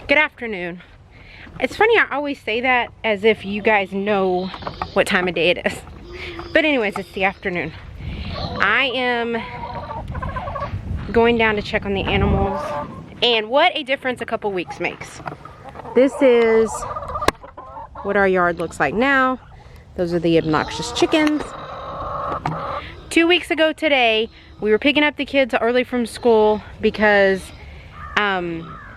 Good afternoon. It's funny, I always say that as if you guys know what time of day it is. But anyways, it's the afternoon. I am going down to check on the animals, and what a difference a couple weeks makes. This is what our yard looks like now. Those are the obnoxious chickens. 2 weeks ago today, we were picking up the kids early from school because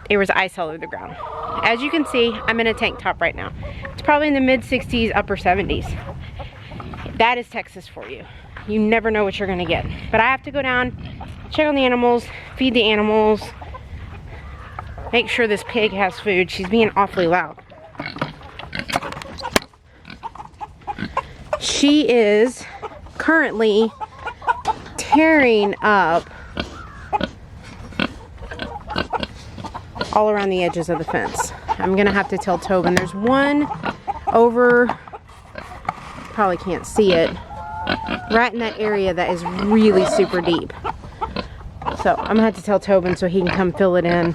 there was ice all over the ground. As you can see, I'm in a tank top right now. It's probably in the mid 60s, upper 70s. That is Texas for you. You never know what you're gonna get. But I have to go down, check on the animals, feed the animals, make sure this pig has food. She's being awfully loud. She is currently tearing up all around the edges of the fence. I'm gonna have to tell Tobin. There's one over, probably can't see it, right in that area that is really super deep. So I'm gonna have to tell Tobin so he can come fill it in.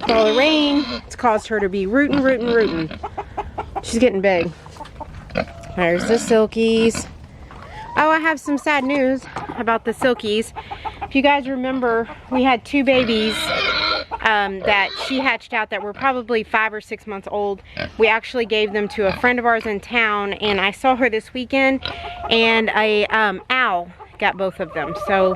All the rain, it's caused her to be rootin'. She's getting big. There's the silkies. Oh, I have some sad news about the silkies. If you guys remember, we had 2 babies that she hatched out that were probably 5 or 6 months old. We actually gave them to a friend of ours in town, and I saw her this weekend, and a owl got both of them. So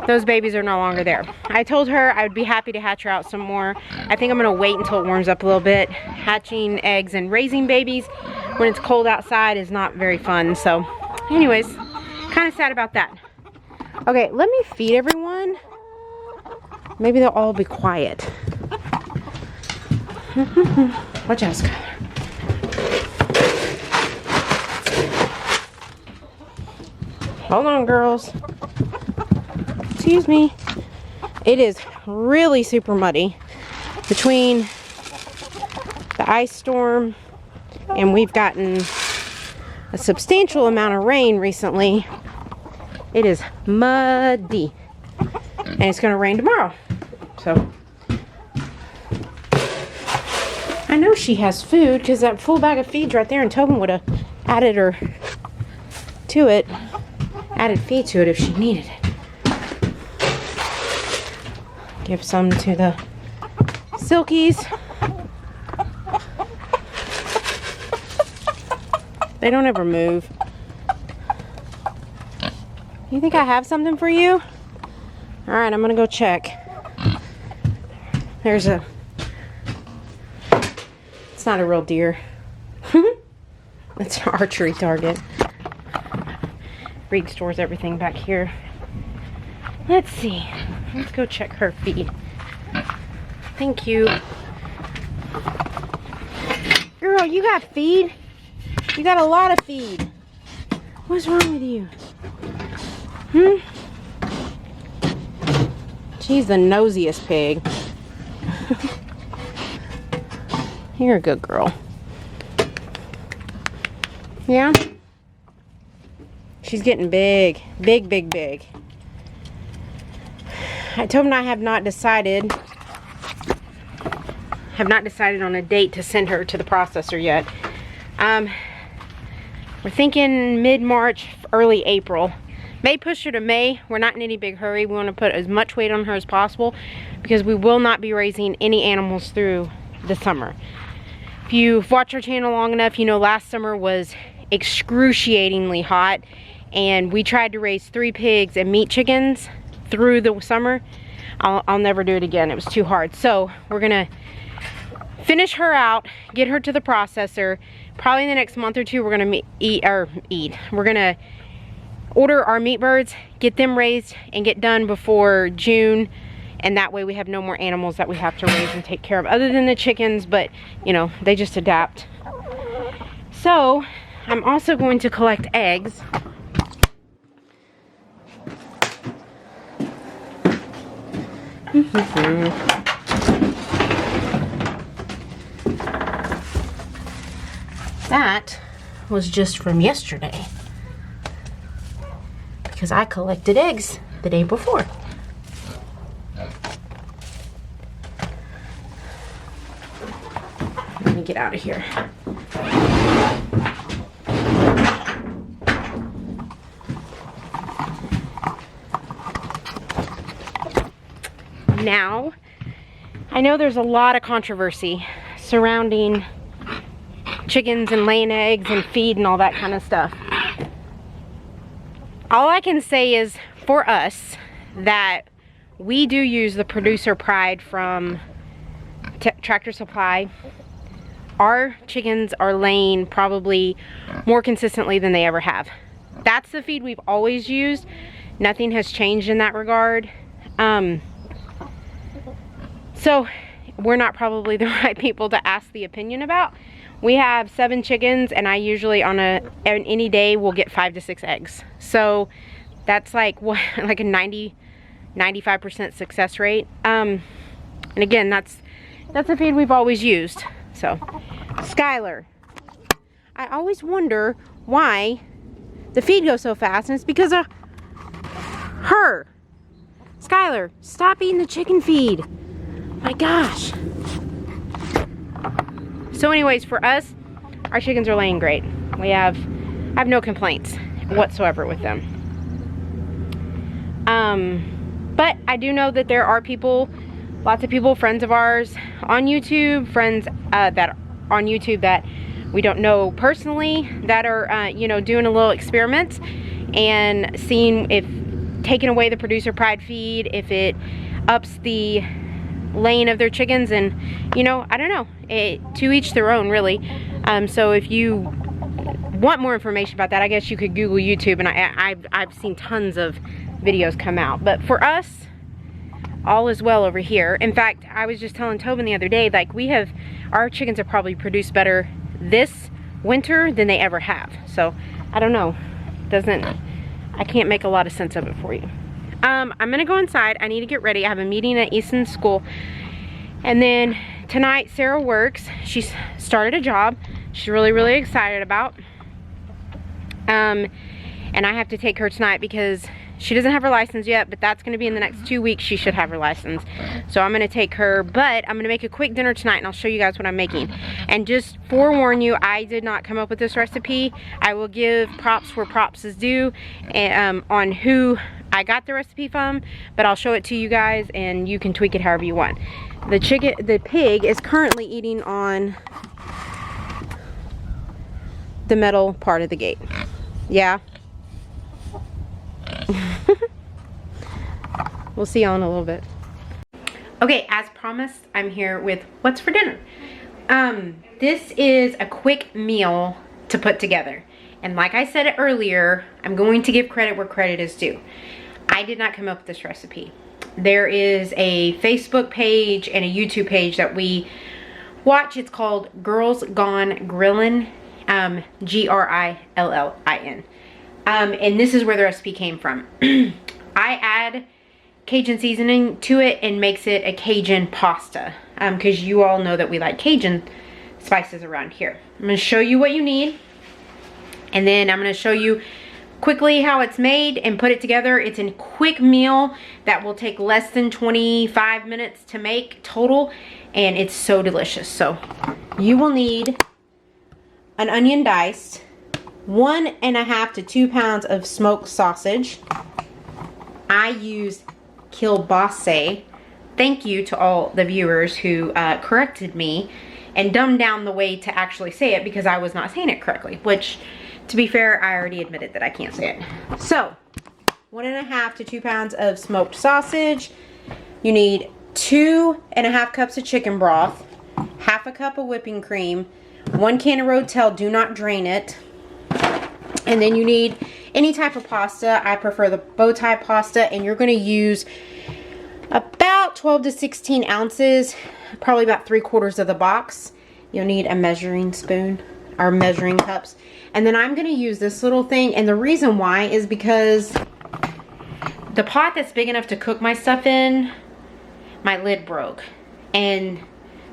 those babies are no longer there. I told her I would be happy to hatch her out some more. I think I'm gonna wait until it warms up a little bit. Hatching eggs and raising babies when it's cold outside is not very fun. So anyways, kind of sad about that. Okay, let me feed everyone. Maybe they'll all be quiet. Watch out, Skylar. Hold on, girls. Excuse me. It is really super muddy between the ice storm, and we've gotten a substantial amount of rain recently. It is muddy, and it's gonna rain tomorrow. So I know she has food because that full bag of feed's right there, and Tobin would have added her to it, added feed to it if she needed it. Give some to the silkies. They don't ever move. You think I have something for you? All right, I'm gonna go check. There's a, it's not a real deer. It's an archery target. Reed stores everything back here. Let's see. Let's go check her feed. Thank you. Girl, you got feed? You got a lot of feed. What's wrong with you? She's the nosiest pig. You're a good girl. Yeah? She's getting big. Big. I told him I have not decided on a date to send her to the processor yet. We're thinking mid-March, early April. May push her to May. We're not in any big hurry. We want to put as much weight on her as possible because we will not be raising any animals through the summer. If you've watched our channel long enough, you know last summer was excruciatingly hot, and we tried to raise 3 pigs and meat chickens through the summer. I'll never do it again. It was too hard. So we're gonna finish her out, get her to the processor. Probably in the next month or two, we're gonna we're gonna order our meat birds, get them raised, and get done before June. And that way we have no more animals that we have to raise and take care of, other than the chickens, but you know, they just adapt. So I'm also going to collect eggs. That was just from yesterday because I collected eggs the day before. get out of here. Now, I know there's a lot of controversy surrounding chickens and laying eggs and feed and all that kind of stuff. All I can say is for us that we do use the Producer Pride from Tractor Supply. Our chickens are laying probably more consistently than they ever have. That's the feed we've always used. Nothing has changed in that regard. So we're not probably the right people to ask the opinion about. We have 7 chickens, and I usually on any day will get 5 to 6 eggs. So that's like what, like a 95% success rate. And again, that's a feed we've always used. So Skylar, I always wonder why the feed goes so fast, and it's because of her. Skylar, stop eating the chicken feed. My gosh. So anyways, for us, our chickens are laying great. I have no complaints whatsoever with them. But I do know that there are people, lots of people, friends of ours on YouTube, friends that on YouTube that we don't know personally, that are you know, doing a little experiment and seeing if taking away the Producer Pride feed, if it ups the laying of their chickens. And you know, I don't know, to each their own, really. So if you want more information about that, I guess you could Google YouTube, and I've seen tons of videos come out. But for us, all is well over here. In fact, I was just telling Tobin the other day, like, our chickens have probably produced better this winter than they ever have. So I don't know, I can't make a lot of sense of it for you. I'm gonna go inside. I need to get ready. I have a meeting at Easton's school, and then tonight Sarah works. She's started a job she's really excited about, and I have to take her tonight because she doesn't have her license yet, but that's going to be in the next 2 weeks. She should have her license. So I'm going to take her, but I'm going to make a quick dinner tonight, and I'll show you guys what I'm making. And just forewarn you, I did not come up with this recipe. I will give props where props is due, on who I got the recipe from, but I'll show it to you guys, and you can tweak it however you want. The pig is currently eating on the metal part of the gate. Yeah. We'll see y'all in a little bit. Okay, as promised, I'm here with what's for dinner. This is a quick meal to put together. And like I said earlier, I'm going to give credit where credit is due. I did not come up with this recipe. There is a Facebook page and a YouTube page that we watch. It's called Girls Gone Grillin', Grillin. And this is where the recipe came from. I add Cajun seasoning to it and makes it a Cajun pasta, because you all know that we like Cajun spices around here. I'm going to show you what you need, and then I'm going to show you quickly how it's made and put it together. It's a quick meal that will take less than 25 minutes to make total, and it's so delicious. So you will need an onion diced, 1.5 to 2 pounds of smoked sausage. I use kielbasa. Thank you to all the viewers who corrected me and dumbed down the way to actually say it, because I was not saying it correctly, which, to be fair, I already admitted that I can't say it. So 1.5 to 2 pounds of smoked sausage. You need 2.5 cups of chicken broth, half a cup of whipping cream, 1 can of Rotel, do not drain it. And then you need any type of pasta. I prefer the bow tie pasta, and you're going to use about 12 to 16 ounces, probably about 3/4 of the box. You'll need a measuring spoon or measuring cups. And then I'm going to use this little thing, and the reason why is because the pot that's big enough to cook my stuff in, my lid broke. And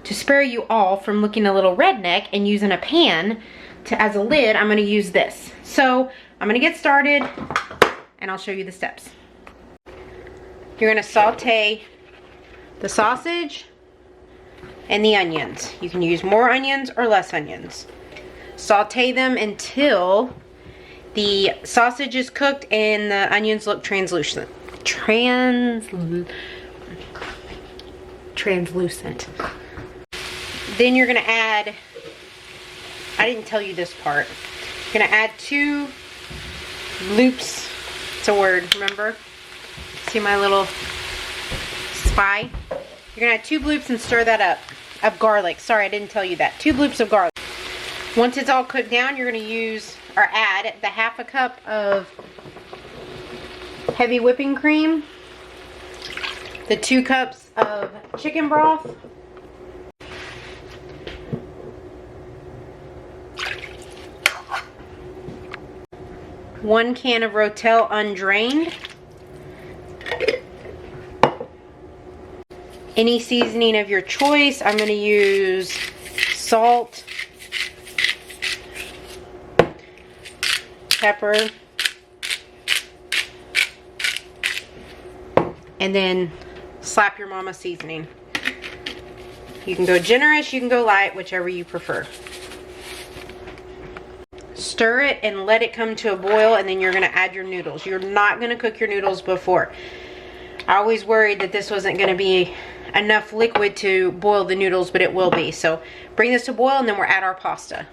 to spare you all from looking a little redneck and using a pan as a lid, I'm going to use this. So I'm going to get started, and I'll show you the steps. You're going to saute the sausage and the onions. You can use more onions or less onions. Saute them until the sausage is cooked and the onions look translucent. Translucent. Then you're gonna add, I didn't tell you this part. You're gonna add 2 loops. It's a word, remember? See my little spy? You're gonna add 2 loops and stir that up. Of garlic. Sorry, I didn't tell you that. 2 loops of garlic. Once it's all cooked down, you're gonna use or add the 1/2 cup of heavy whipping cream, the 2 cups of chicken broth, one can of Rotel undrained, any seasoning of your choice. I'm going to use salt, pepper, and then slap your mama seasoning. You can go generous, you can go light, whichever you prefer. Stir it and let it come to a boil, and then you're going to add your noodles. You're not going to cook your noodles before. I always worried that this wasn't going to be enough liquid to boil the noodles, but it will be. So bring this to boil, and then we'll add our pasta.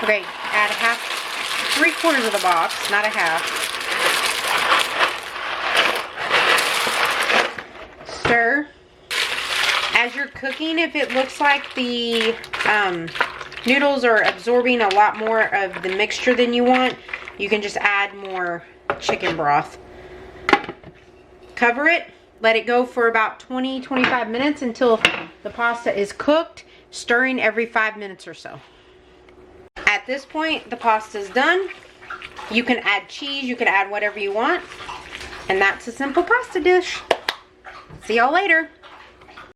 Okay, add 3/4 of the box, not a half. Stir. As you're cooking, if it looks like the noodles are absorbing a lot more of the mixture than you want, you can just add more chicken broth. Cover it, let it go for about 20-25 minutes until the pasta is cooked, stirring every 5 minutes or so. At this point, the pasta is done. You can add cheese, you can add whatever you want, and that's a simple pasta dish. See y'all later.